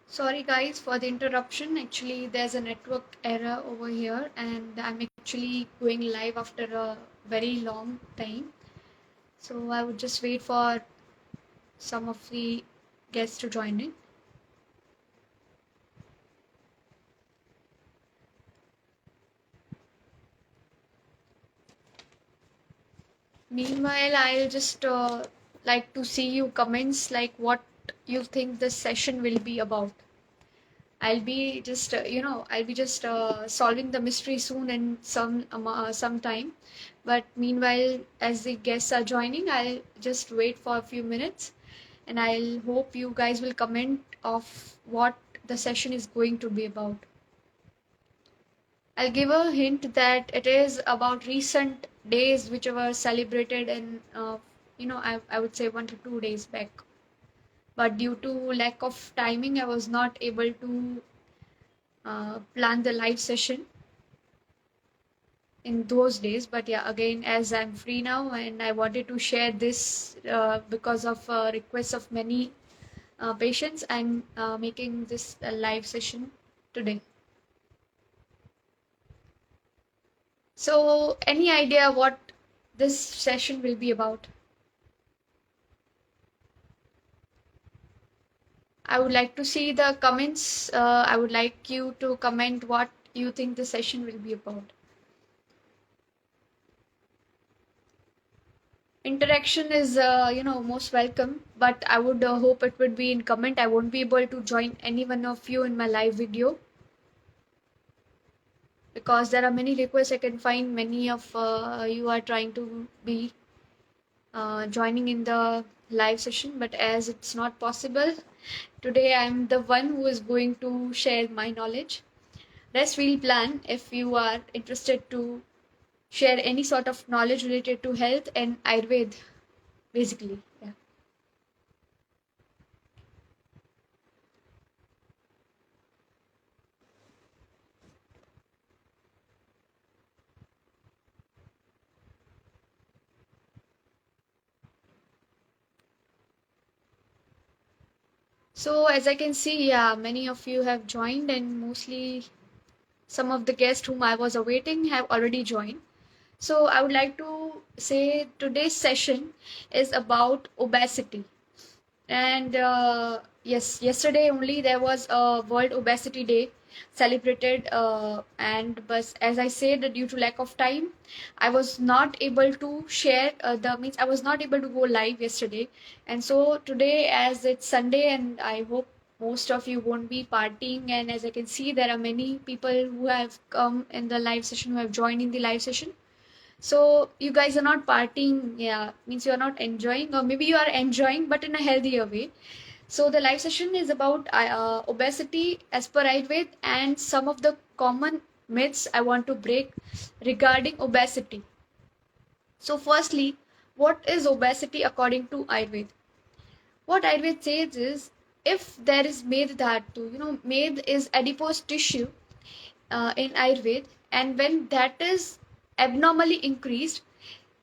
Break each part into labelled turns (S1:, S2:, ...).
S1: Sorry guys for the interruption. Actually, there's a network error over here, and I'm actually going live after a very long time. So I would just wait for some of the guests to join in. Meanwhile, I'll just like to see you comments like what you think this session will be about. I'll be just solving the mystery soon in some time. But meanwhile, as the guests are joining, I'll just wait for a few minutes, and I'll hope you guys will comment of what the session is going to be about. I'll give a hint that it is about recent days which were celebrated in, I would say 1 to 2 days back. But due to lack of timing, I was not able to plan the live session in those days. But yeah, again, as I'm free now and I wanted to share this because of requests of many patients, I'm making this a live session today. So any idea what this session will be about? I would like to see the comments. I would like you to comment what you think the session will be about. Interaction is most welcome, but I would hope it would be in comment. I won't be able to join any one of you in my live video because there are many requests. I can find many of you are trying to be joining in the live session, but as it's not possible today, I'm the one who is going to share my knowledge. Rest we'll plan if you are interested to share any sort of knowledge related to health and Ayurveda, basically. Yeah. So as I can see, yeah, many of you have joined, and mostly some of the guests whom I was awaiting have already joined. So I would like to say today's session is about obesity. And yes, yesterday only there was a World Obesity Day celebrated, and but as I said, due to lack of time, I was not able to share the means I was not able to go live yesterday, and so today, as it's Sunday, and I hope most of you won't be partying, and as I can see, there are many people who have come in the live session, who have joined in the live session. So you guys are not partying, yeah, means you are not enjoying, or maybe you are enjoying, but in a healthier way. So the live session is about obesity as per Ayurveda and some of the common myths I want to break regarding obesity. So firstly, what is obesity according to Ayurveda? What Ayurveda says is, if there is med dhatu, med is adipose tissue in Ayurveda, and when that is abnormally increased,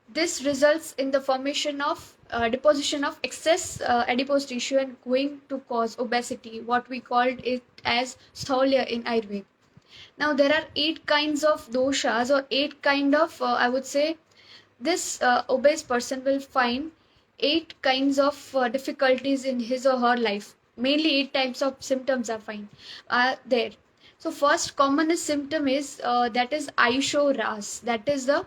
S1: this results in the formation of deposition of excess adipose tissue and going to cause obesity, what we called it as stolya in Ayurveda. Now there are 8 kinds of doshas, or 8 kind of I would say this obese person will find 8 kinds of difficulties in his or her life. Mainly 8 types of symptoms are fine there. So first commonest symptom is that is Ayusho Ras. That is the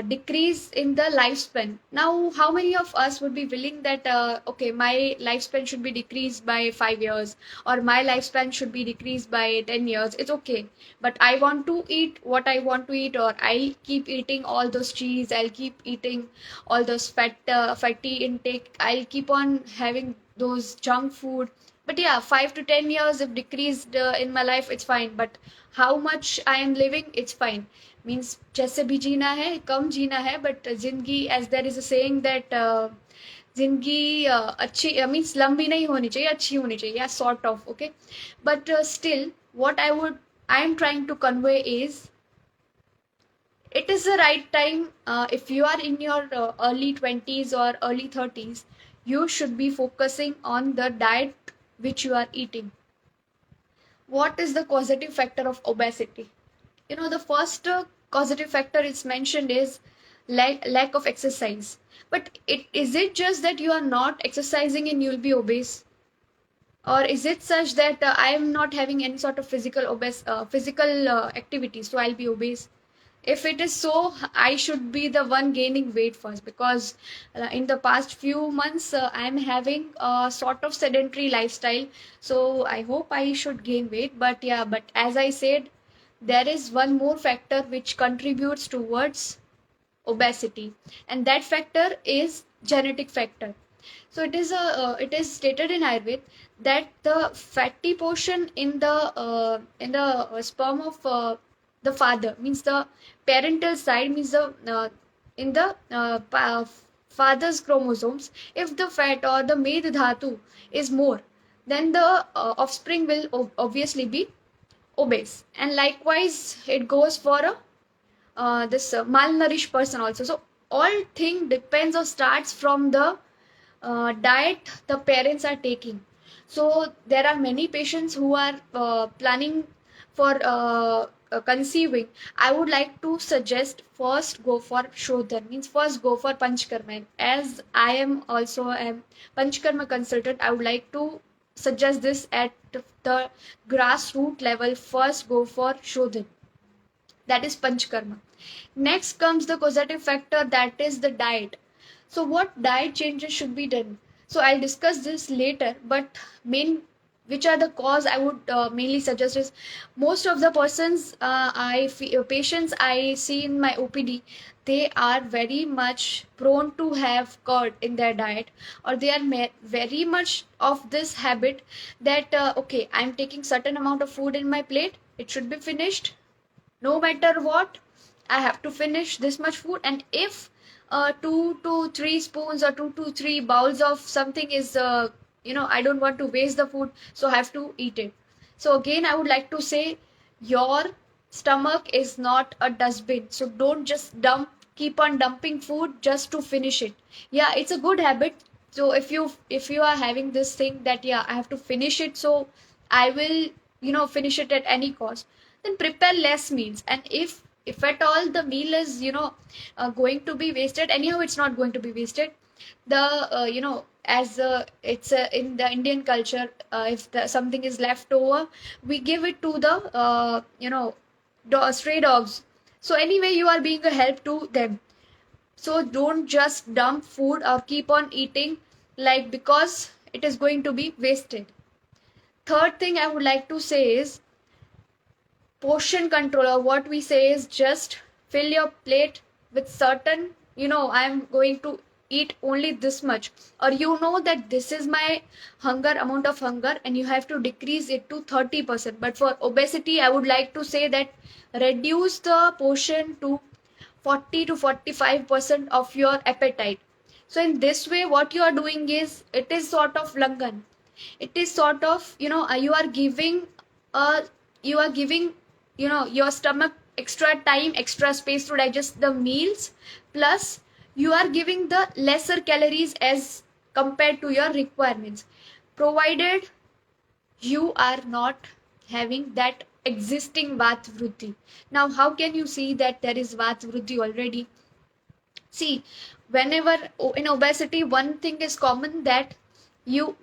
S1: decrease in the lifespan. Now, how many of us would be willing that, okay, my lifespan should be decreased by 5 years, or my lifespan should be decreased by 10 years? It's okay. But I want to eat what I want to eat, or I'll keep eating all those cheese, I'll keep eating all those fatty intake, I'll keep on having those junk food. But yeah, 5 to 10 years if decreased in my life, it's fine. But how much I am living, it's fine. Means जैसे भी जीना है कम जीना है, but जिंदगी, as there is a saying that जिंदगी अच्छी means लंबी नहीं होनी चाहिए, अच्छी होनी चाहिए, या sort of, okay. But still, what I am trying to convey is, it is the right time, if you are in your early 20s or early 30s, you should be focusing on the diet which you are eating. What is the causative factor of obesity? The first causative factor is mentioned is lack of exercise. But is it just that you are not exercising and you'll be obese? Or is it such that I am not having any sort of physical activity, so I'll be obese? If it is so, I should be the one gaining weight first, because in the past few months I'm having a sort of sedentary lifestyle. So I hope I should gain weight. But yeah, but as I said, there is one more factor which contributes towards obesity, and that factor is genetic factor. So it is stated in Ayurved that the fatty portion in the sperm of the father, means the parental side, means the in the father's chromosomes, if the fat or the med dhatu is more, then the offspring will obviously be obese. And likewise it goes for a this malnourished person also. So all thing depends or starts from the diet the parents are taking. So there are many patients who are planning for conceiving. I would like to suggest first go for Shodhan, means first go for Panchkarma. As I am also a Panchkarma consultant, I would like to suggest this at the grassroots level. First go for Shodhan, that is Panchkarma. Next comes the causative factor, that is the diet. So what diet changes should be done? So I'll discuss this later, but main which are the cause I would mainly suggest is, most of the persons patients I see in my OPD, they are very much prone to have curd in their diet, or they are very much of this habit that okay, I'm taking certain amount of food in my plate, it should be finished no matter what. I have to finish this much food, and if 2 to 3 spoons or 2 to 3 bowls of something is I don't want to waste the food, so I have to eat it. So again, I would like to say, your stomach is not a dustbin, so don't just keep on dumping food just to finish it. Yeah, it's a good habit. So if you are having this thing that yeah, I have to finish it, so I will finish it at any cost, then prepare less meals. And if at all the meal is going to be wasted, anyhow it's not going to be wasted. The as it's in the Indian culture, if something is left over, we give it to the stray dogs. So anyway, you are being a help to them. So don't just dump food or keep on eating, like, because it is going to be wasted. Third thing I would like to say is portion control, or what we say is just fill your plate with certain, I'm going to eat only this much, or that this is my amount of hunger, and you have to decrease it to 30%. But for obesity, I would like to say that reduce the portion to 40 to 45% of your appetite. So in this way, what you are doing is, it is sort of langan. It is sort of, you are giving a you are giving your stomach extra time, extra space to digest the meals, plus you are giving the lesser calories as compared to your requirements, provided you are not having that existing vat vriddhi. Now how can you see that there is vat vriddhi already? See, whenever in obesity, one thing is common, that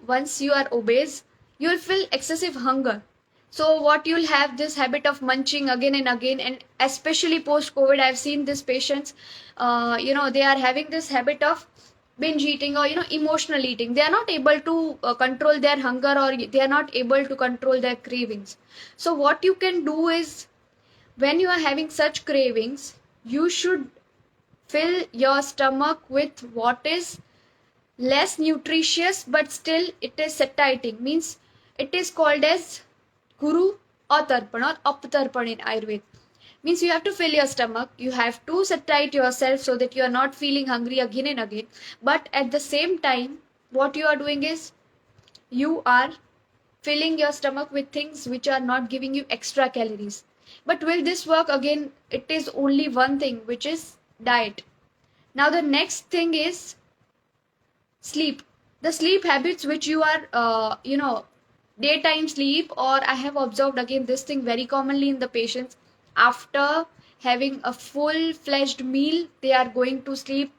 S1: once you are obese, you'll feel excessive hunger. So what you'll have this habit of munching again and again, and especially post COVID, I've seen these patients, they are having this habit of binge eating, or emotional eating. They are not able to control their hunger, or they are not able to control their cravings. So what you can do is, when you are having such cravings, you should fill your stomach with what is less nutritious, but still it is satiating, means it is called as guru or tarpan or aptarpan in Ayurveda. Means you have to fill your stomach, you have to satiate yourself so that you are not feeling hungry again and again. But at the same time, what you are doing is, you are filling your stomach with things which are not giving you extra calories. But will this work? Again, it is only one thing, which is diet. Now the next thing is sleep. The sleep habits which you are daytime sleep, or I have observed again this thing very commonly in the patients, after having a full fledged meal they are going to sleep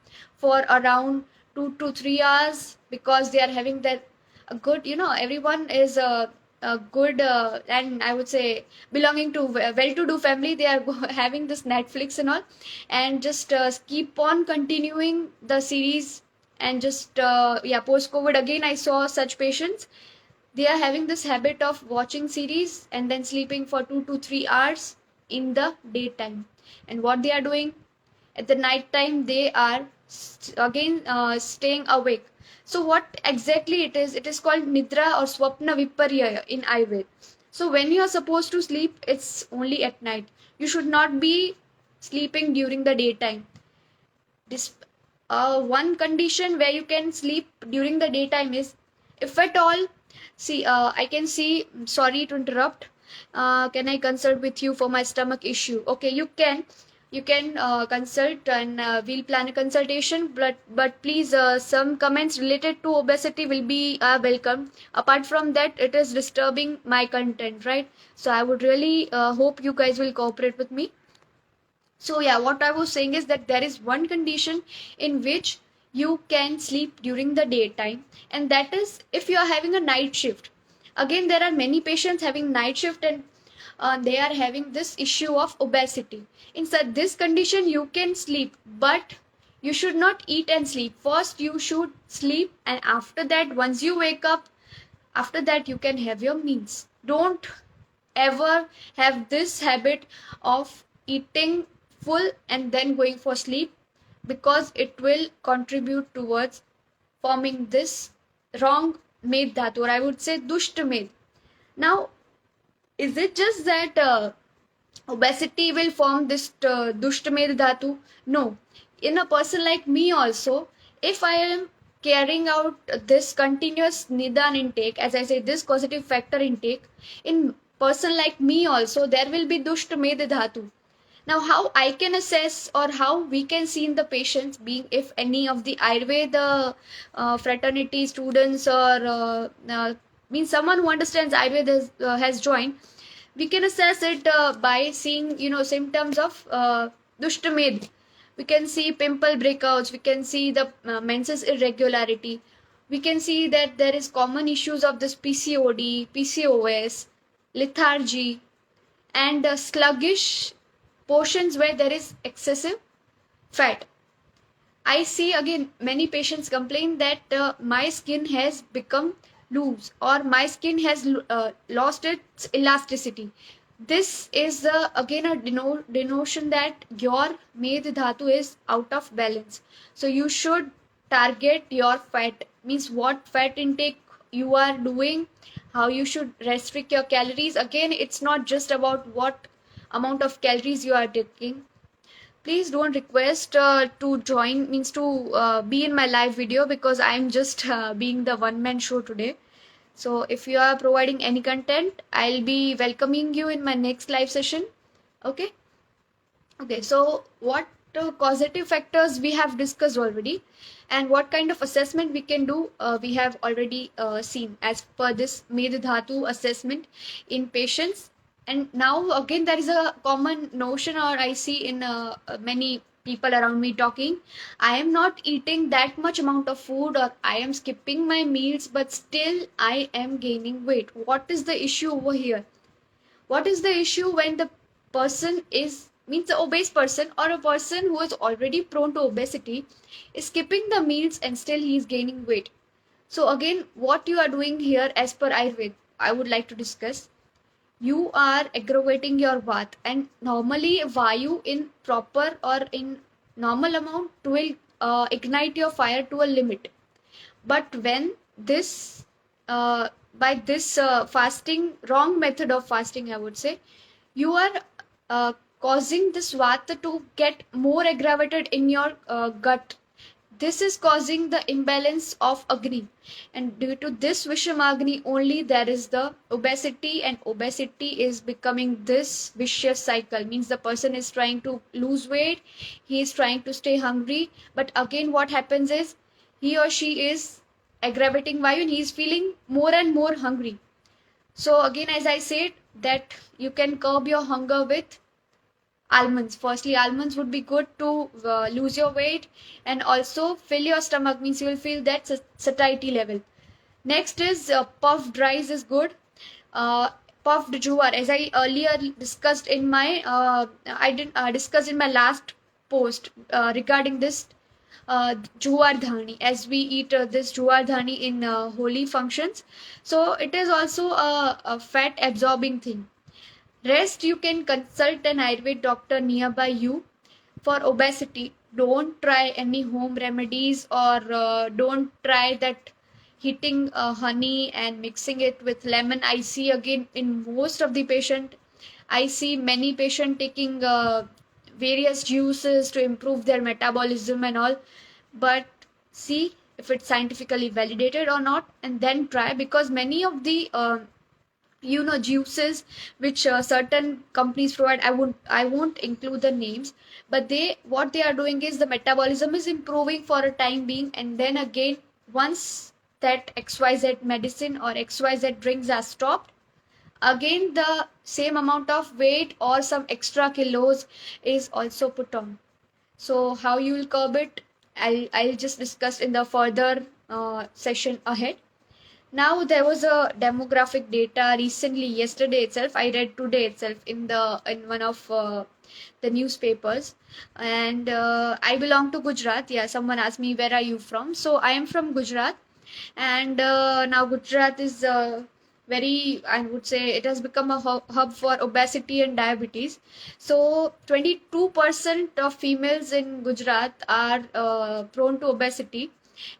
S1: for around 2 to 3 hours, because they are having that a good, everyone is a good, and I would say belonging to well to do family, they are having this Netflix and all, and just keep on continuing the series, and just yeah, post COVID again I saw such patients, they are having this habit of watching series and then sleeping for 2 to 3 hours in the daytime. And what they are doing at the night time, they are again staying awake. So what exactly it is? It is called nidra or swapna viparya in Ayurveda. So when you are supposed to sleep, it's only at night. You should not be sleeping during the daytime. This one condition where you can sleep during the daytime is, if at all, see, I can see, sorry to interrupt, can I consult with you for my stomach issue? Okay, you can consult, and we'll plan a consultation, but please, some comments related to obesity will be welcome. Apart from that, it is disturbing my content, right? So I would really hope you guys will cooperate with me. So yeah, what I was saying is that there is one condition in which you can sleep during the daytime, and that is if you are having a night shift. Again, there are many patients having night shift, and they are having this issue of obesity. In such this condition, you can sleep, but you should not eat and sleep. First, you should sleep, and after that, once you wake up, after that you can have your meals. Don't ever have this habit of eating full and then going for sleep, because it will contribute towards forming this wrong med dhatu, or I would say dusht med. Now, is it just that obesity will form this dusht med dhatu? No. In a person like me also, if I am carrying out this continuous nidan intake, as I say, this causative factor intake, in person like me also, there will be dusht med dhatu. Now, how I can assess, or how we can see in the patients, being if any of the Ayurveda fraternity students, or means someone who understands Ayurveda has joined, we can assess it by seeing, symptoms of dushtamed. We can see pimple breakouts, we can see the menses irregularity, we can see that there is common issues of this PCOD, PCOS, lethargy, and sluggish portions where there is excessive fat. I see again many patients complain that my skin has become loose, or my skin has lost its elasticity. This is again a denotion that your med dhatu is out of balance. So you should target your fat, means what fat intake you are doing, how you should restrict your calories. Again, it's not just about what amount of calories you are taking. Please don't request to join, means to be in my live video, because I'm just being the one man show today. So if you are providing any content, I'll be welcoming you in my next live session. Okay. Okay, so what causative factors we have discussed already, and what kind of assessment we can do, we have already seen as per this med dhatu assessment in patients. And now again there is a common notion, or I see in many people around me talking, I am not eating that much amount of food, or I am skipping my meals, but still I am gaining weight. What is the issue over here? What is the issue when the person is, means the obese person, or a person who is already prone to obesity, is skipping the meals and still he is gaining weight? So again, what you are doing here as per Ayurveda, I would like to discuss. You are aggravating your vat, and normally vayu in proper or in normal amount will ignite your fire to a limit. But when this by this fasting, wrong method of fasting, I would say, you are causing this vata to get more aggravated in your gut. This is causing the imbalance of Agni, and due to this Vishamagni only, there is the obesity, and obesity is becoming this vicious cycle. Means the person is trying to lose weight, he is trying to stay hungry, but again what happens is, he or she is aggravating vayu, and he is feeling more and more hungry. So again, as I said, that you can curb your hunger with almonds. Firstly, almonds would be good to lose your weight, and also fill your stomach, means you will feel that satiety level. Next is puffed rice is good. uh, Puffed jowar, as I earlier discussed in my I didn't discuss in my last post regarding this jowar dhani, as we eat this jowar dhani in holy functions. So it is also a fat absorbing thing. Rest, you can consult an Ayurved doctor nearby you. For obesity, don't try any home remedies, or don't try that heating honey and mixing it with lemon. I see again in most of the patient, I see many patient taking various juices to improve their metabolism and all. But see if it's scientifically validated or not, and then try, because many of the juices which certain companies provide, I won't include the names, but they, what they are doing is the metabolism is improving for a time being, and then again, once that xyz medicine or xyz drinks are stopped, again the same amount of weight or some extra kilos is also put on. So how you will curb it, I'll just discuss in the further session ahead. Now there was a demographic data recently, yesterday itself. I read today itself in the in one of the newspapers, and I belong to Gujarat. Yeah, someone asked me where are you from. So I am from Gujarat, and now Gujarat is very, I would say, it has become a hub for obesity and diabetes. So 22% of females in Gujarat are prone to obesity,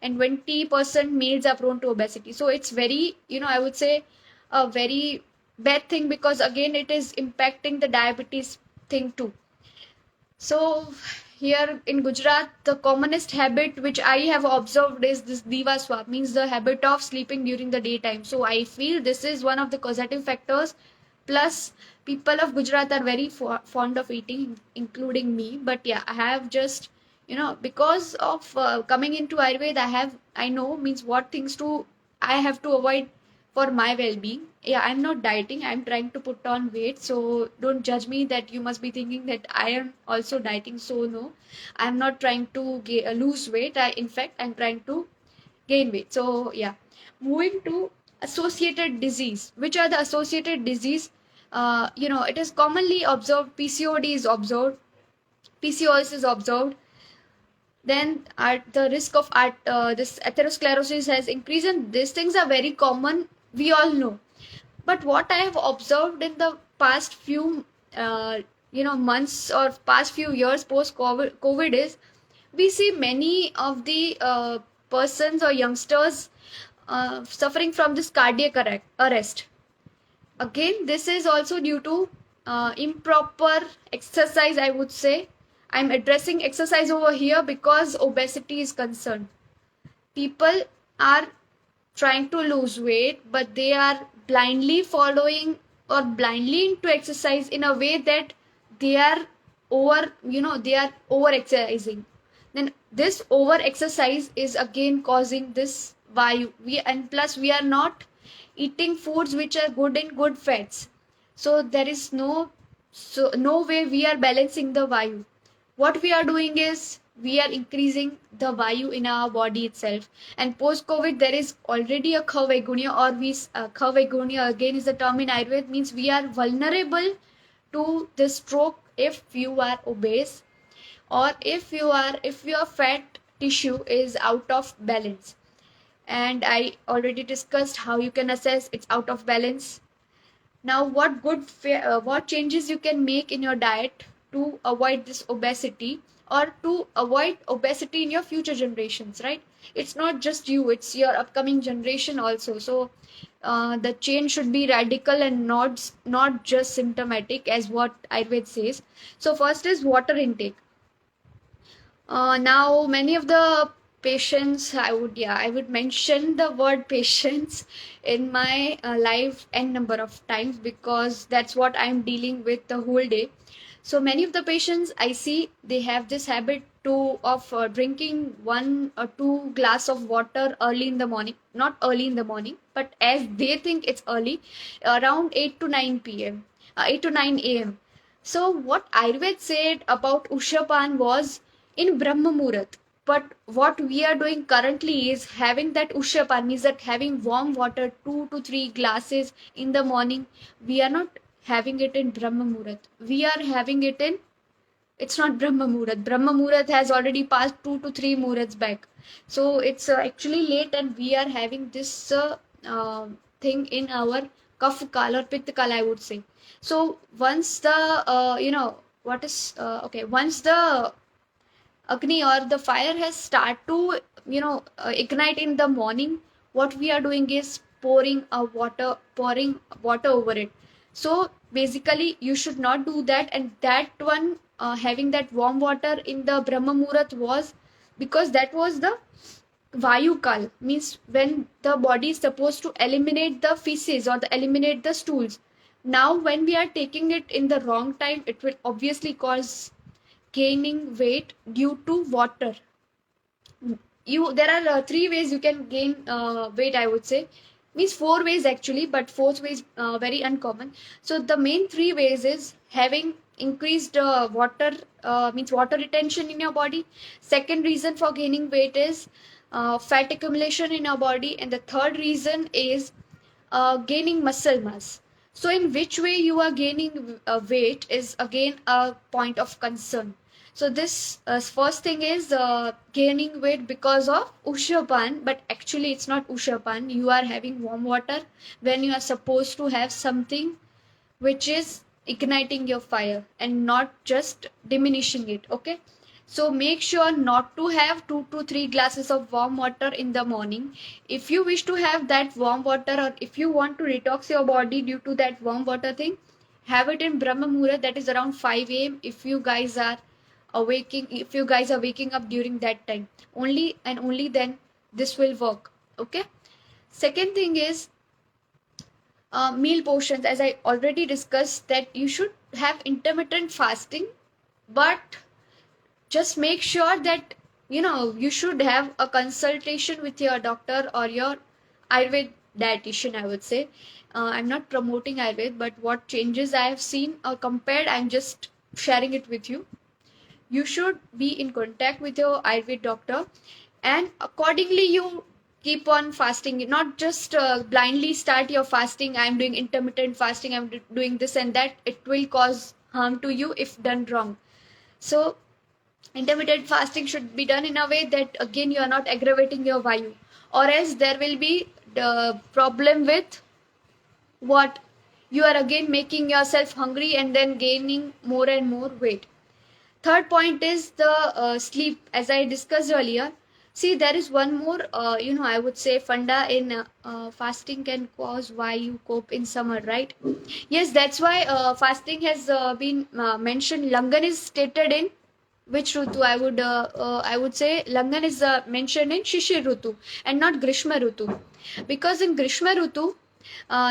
S1: and 20% males are prone to obesity. So it's very, I would say, a very bad thing, because again it is impacting the diabetes thing too. So here in Gujarat, the commonest habit which I have observed is this diva swap, means the habit of sleeping during the daytime. So I feel this is one of the causative factors. Plus, people of Gujarat are very fond of eating, including me. But yeah, I have just, because of coming into Ayurveda, I know, means what things to, I have to avoid for my well-being. Yeah, I'm not dieting, I'm trying to put on weight, so don't judge me that you must be thinking that I am also dieting. So no, I'm not trying to lose weight. In fact, I'm trying to gain weight. So yeah, moving to associated disease. Which are the associated disease? It is commonly observed, PCOD is observed, PCOS is observed. Then the risk of this atherosclerosis has increased, and these things are very common, we all know. But what I have observed in the past few months or past few years post COVID is, we see many of the persons or youngsters suffering from this cardiac arrest. Again, this is also due to improper exercise, I would say. I'm addressing exercise over here because obesity is concerned. People are trying to lose weight, but they are blindly following or blindly into exercise in a way that they are they are over exercising. Then this over exercise is again causing this vayu. And plus we are not eating foods which are good in good fats. So there is no way we are balancing the vayu. What we are doing is we are increasing the vayu in our body itself. And post COVID, there is already a kavagunya, or kavagunya again is the term in Ayurveda, means we are vulnerable to the stroke if you are obese, or if your fat tissue is out of balance. And I already discussed how you can assess it's out of balance. Now, what changes you can make in your diet to avoid this obesity, or to avoid obesity in your future generations, right? It's not just you, it's your upcoming generation also. So the change should be radical and not just symptomatic, as what Ayurveda says. So first is water intake. Now, many of the patients, I would mention the word patients in my life n number of times, because that's what I'm dealing with the whole day. So many of the patients I see, they have this habit to of drinking 1 or 2 glass of water early in the morning. Not early in the morning, but as they think it's early, around 8 to 9 p.m., 8 to 9 a.m. So what Ayurved said about Ushapan was in Brahma Muhurat. But what we are doing currently is having that Ushapan, means that having warm water 2 to 3 glasses in the morning. We are not having it in Brahma Muhurat. We are having it in, it's not Brahma Muhurat. Brahma Muhurat has already passed 2 to 3 Muhurats back. So it's actually late, and we are having this thing in our Kapha Kal or Pitta Kal, I would say. So once the, okay, once the Agni or the fire has start to, ignite in the morning, what we are doing is pouring water over it. So basically you should not do that. And that one, having that warm water in the Brahma Muhurat was because that was the Vayu Kal, means when the body is supposed to eliminate the feces or eliminate the stools. Now when we are taking it in the wrong time, it will obviously cause gaining weight due to water. There are 3 ways you can gain weight, I would say. Means 4 ways actually, but fourth way is very uncommon. So the main 3 ways is having increased water, means water retention in your body. Second reason for gaining weight is fat accumulation in your body, and the third reason is gaining muscle mass. So, in which way you are gaining weight is again a point of concern. So, this first thing is gaining weight because of Ushapan, but actually it's not Ushapan. You are having warm water when you are supposed to have something which is igniting your fire and not just diminishing it. Okay, so make sure not to have 2 to 3 glasses of warm water in the morning. If you wish to have that warm water, or if you want to detox your body due to that warm water thing, have it in Brahma Muhurat, that is around 5 a.m. If you guys are waking up during that time, only and only then this will work. Okay, second thing is meal portions. As I already discussed, that you should have intermittent fasting, but just make sure that you should have a consultation with your doctor or your Ayurved dietitian, I would say. I'm not promoting Ayurved, but what changes I have seen or compared, I'm just sharing it with you. You should be in contact with your Ayurved doctor, and accordingly you keep on fasting. Not just blindly start your fasting. I'm doing intermittent fasting, I'm doing this and that. It will cause harm to you if done wrong. So intermittent fasting should be done in a way that again you are not aggravating your vayu, or else there will be the problem with what, you are again making yourself hungry and then gaining more and more weight. Third point is the sleep, as I discussed earlier. See, there is one more, I would say, funda in fasting can cause why you cope in summer, right? Yes, that's why fasting has been mentioned. Langan is stated in which Rutu? I would say Langan is mentioned in Shishir Rutu and not Grishma Rutu. Because in Grishma Rutu,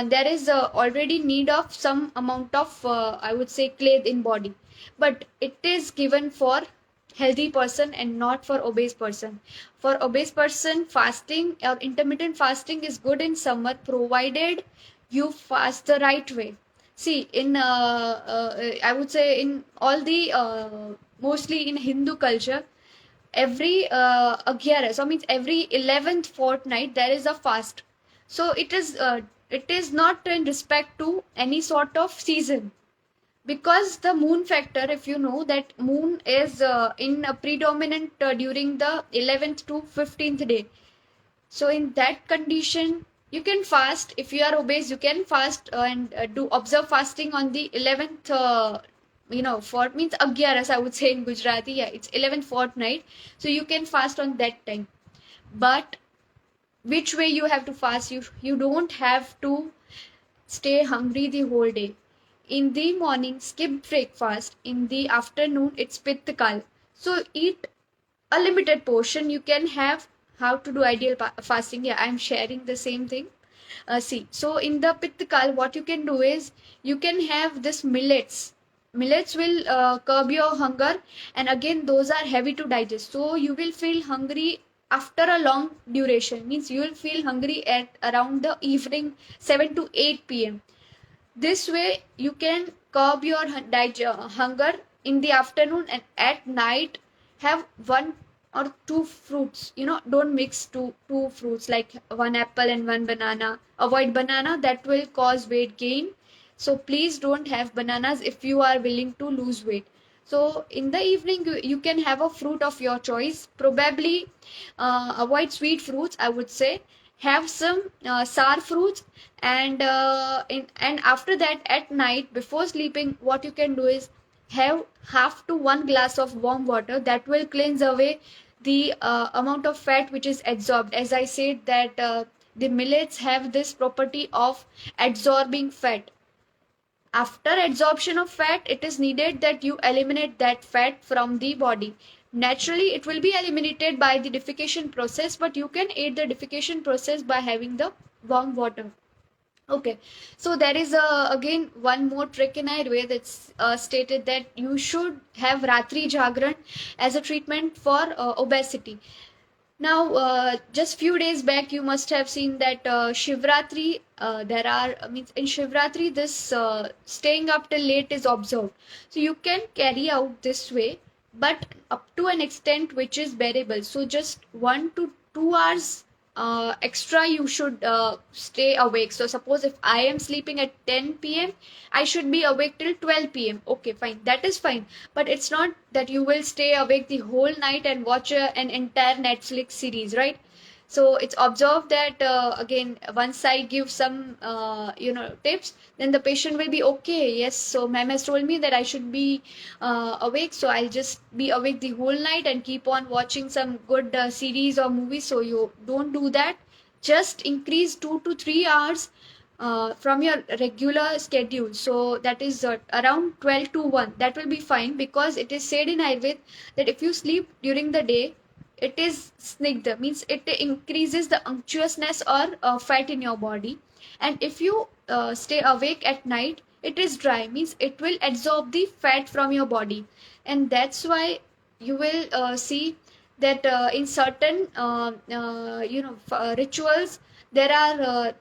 S1: there is already need of some amount of, I would say, clay in body. But it is given for healthy person and not for obese person. For obese person, fasting or intermittent fasting is good in summer, provided you fast the right way. See, in I would say in all the mostly in Hindu culture, every Agyaras, so means every 11th fortnight there is a fast. So it is not in respect to any sort of season, because the moon factor, if you know that moon is in a predominant during the 11th to 15th day. So in that condition you can fast. If you are obese, you can fast and do observe fasting on the 11th, for means agyaras, I would say in Gujarati. Yeah, it's 11th fortnight, so you can fast on that time. But which way you have to fast? You don't have to stay hungry the whole day. In the morning, skip breakfast. In the afternoon, it's Pitta Kal. So eat a limited portion. You can have how to do ideal fasting. Yeah, I'm sharing the same thing. See, so in the Pitta Kal, what you can do is you can have this millets. millets will curb your hunger, and again those are heavy to digest, so you will feel hungry after a long duration, means you will feel hungry at around the evening 7 to 8 p.m. This way you can curb your hunger in the afternoon, and at night have one or two fruits. Don't mix two fruits, like one apple and one banana. Avoid banana, that will cause weight gain. So please don't have bananas if you are willing to lose weight. So in the evening you can have a fruit of your choice. Probably avoid sweet fruits, I would say. Have some sour fruits, and after that at night before sleeping, what you can do is have half to 1 glass of warm water. That will cleanse away the amount of fat which is absorbed. As I said that the millets have this property of absorbing fat. After adsorption of fat, it is needed that you eliminate that fat from the body. Naturally it will be eliminated by the defecation process, but you can aid the defecation process by having the warm water. Okay, so there is again one more trick in Ayurveda that's stated that you should have Ratri Jagran as a treatment for obesity. Now, just few days back, you must have seen that Shivratri. There are means in Shivratri, this staying up till late is observed. So you can carry out this way, but up to an extent which is bearable. So just 1 to 2 hours extra you should stay awake. So suppose if I am sleeping at 10 p.m., I should be awake till 12 p.m. Okay, fine, that is fine. But it's not that you will stay awake the whole night and watch an entire Netflix series, right? So it's observed that again, once I give some tips, then the patient will be okay. Yes, so ma'am has told me that I should be awake, so I'll just be awake the whole night and keep on watching some good series or movies. So you don't do that. Just increase 2 to 3 hours from your regular schedule. So that is around 12 to 1. That will be fine, because it is said in Ayurveda that if you sleep during the day, it is snigdha, means it increases the unctuousness or fat in your body. And if you stay awake at night, it is dry, means it will absorb the fat from your body. And that's why you will see that in certain rituals, there are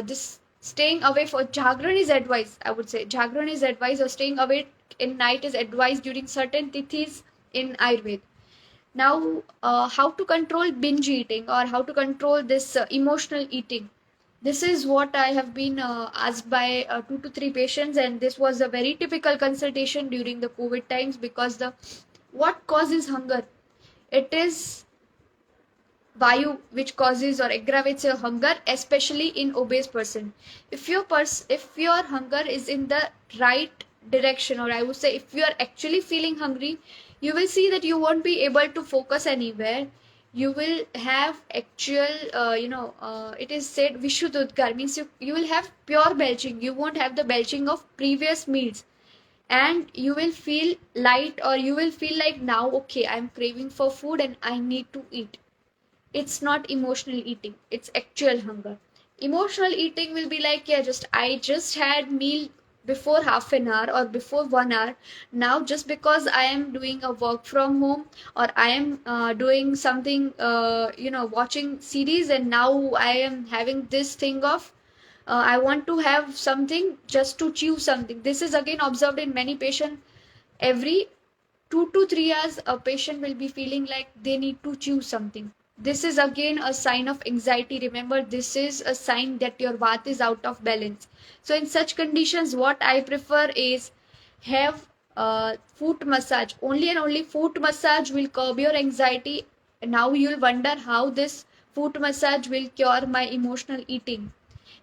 S1: this staying away for jagran is advised. I would say jagran is advised, or staying awake in night is advised during certain tithis in Ayurveda. Now, how to control binge eating, or how to control this emotional eating? This is what I have been asked by 2 to 3 patients, and this was a very typical consultation during the COVID times, because the what causes hunger? It is vayu which causes or aggravates your hunger, especially in obese person. If your hunger is in the right direction, or I would say if you are actually feeling hungry, you will see that you won't be able to focus anywhere. You will have actual it is said vishuddhudgar, means you will have pure belching. You won't have the belching of previous meals, and you will feel light, or you will feel like, now okay, I'm craving for food and I need to eat. It's not emotional eating, it's actual hunger. Emotional eating will be like, yeah, just I just had meal before half an hour or before 1 hour. Now just because I am doing a work from home, or I am doing something watching series, and now I am having this thing of I want to have something just to chew something. This is again observed in many patients. Every 2 to 3 hours a patient will be feeling like they need to chew something. This is again a sign of anxiety. Remember, this is a sign that your vat is out of balance. So in such conditions, what I prefer is have foot massage. Only and only foot massage will curb your anxiety. Now you'll wonder how this foot massage will cure my emotional eating.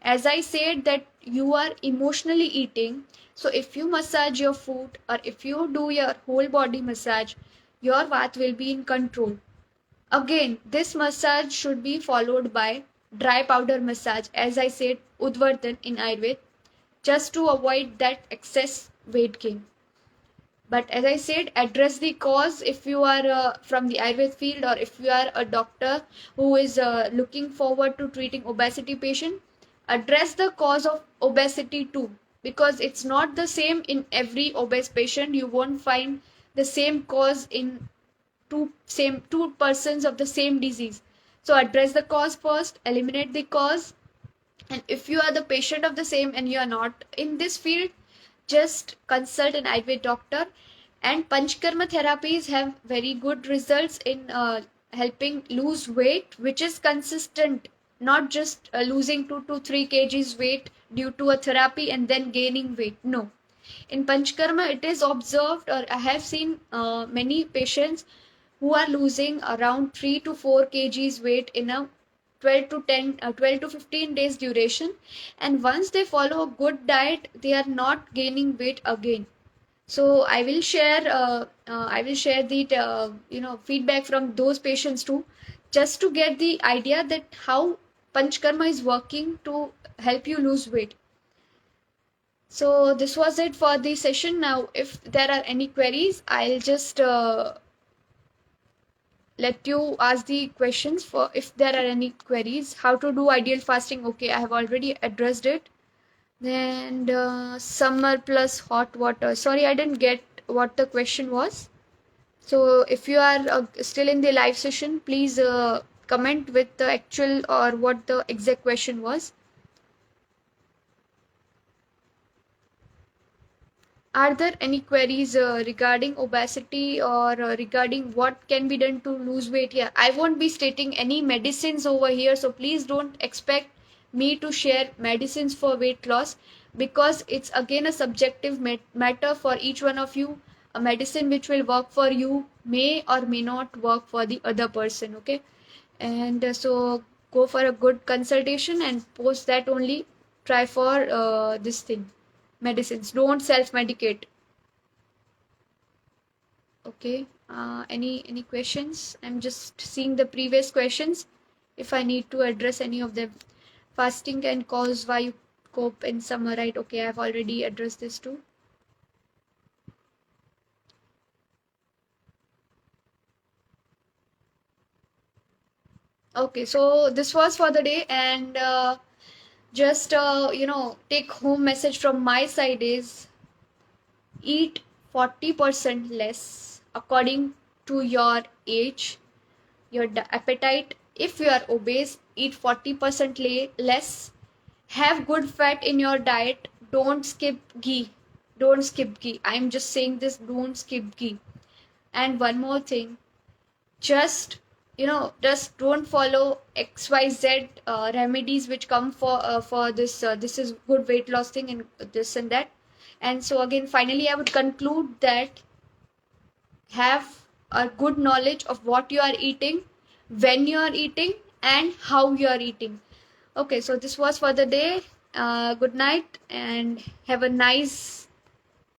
S1: As I said that you are emotionally eating, so if you massage your foot, or if you do your whole body massage, your vat will be in control. Again, this massage should be followed by dry powder massage, as I said, Udvartan in Ayurveda, just to avoid that excess weight gain. But as I said, address the cause. If you are from the Ayurveda field, or if you are a doctor who is looking forward to treating obesity patient, address the cause of obesity too. because it's not the same in every obese patient. You won't find the same cause in two persons of the same disease. So address the cause first, eliminate the cause. And if you are the patient of the same and you are not in this field, just consult an Ayurvedic doctor. And Panchkarma therapies have very good results in helping lose weight, which is consistent, not just losing 2 to 3 kgs weight due to a therapy and then gaining weight. No. In Panchkarma, it is observed, or I have seen many patients who are losing around 3 to 4 kgs weight in a 12 to 15 days duration, and once they follow a good diet they are not gaining weight again. So I will share the feedback from those patients too, just to get the idea that how panchkarma is working to help you lose weight. So this was it for the session. Now if there are any queries, I'll just let you ask the questions. For if there are any queries, how to do ideal fasting, okay, I have already addressed it. Then summer plus hot water, sorry I didn't get what the question was. So if you are still in the live session, please comment with the actual or what the exact question was. Are there any queries regarding obesity or regarding what can be done to lose weight? Yeah, I won't be stating any medicines over here, so please don't expect me to share medicines for weight loss, because it's again a subjective matter for each one of you. A medicine which will work for you may or may not work for the other person, okay? And so go for a good consultation and post that only. Try for this thing, medicines. Don't self medicate. Okay. Any questions? I'm just seeing the previous questions if I need to address any of them. Fasting can cause why you cope in summer, right? Okay, I've already addressed this too. Okay, so this was for the day, and just take home message from my side is eat 40% less according to your age, your appetite. If you are obese, eat 40% less. Have good fat in your diet. Don't skip ghee. Don't skip ghee. I'm just saying this, don't skip ghee. And one more thing, just don't follow xyz remedies which come for this is good weight loss thing and this and that. And so again, finally I would conclude that have a good knowledge of what you are eating, when you are eating, and how you are eating. Okay, so this was for the day. Good night and have a nice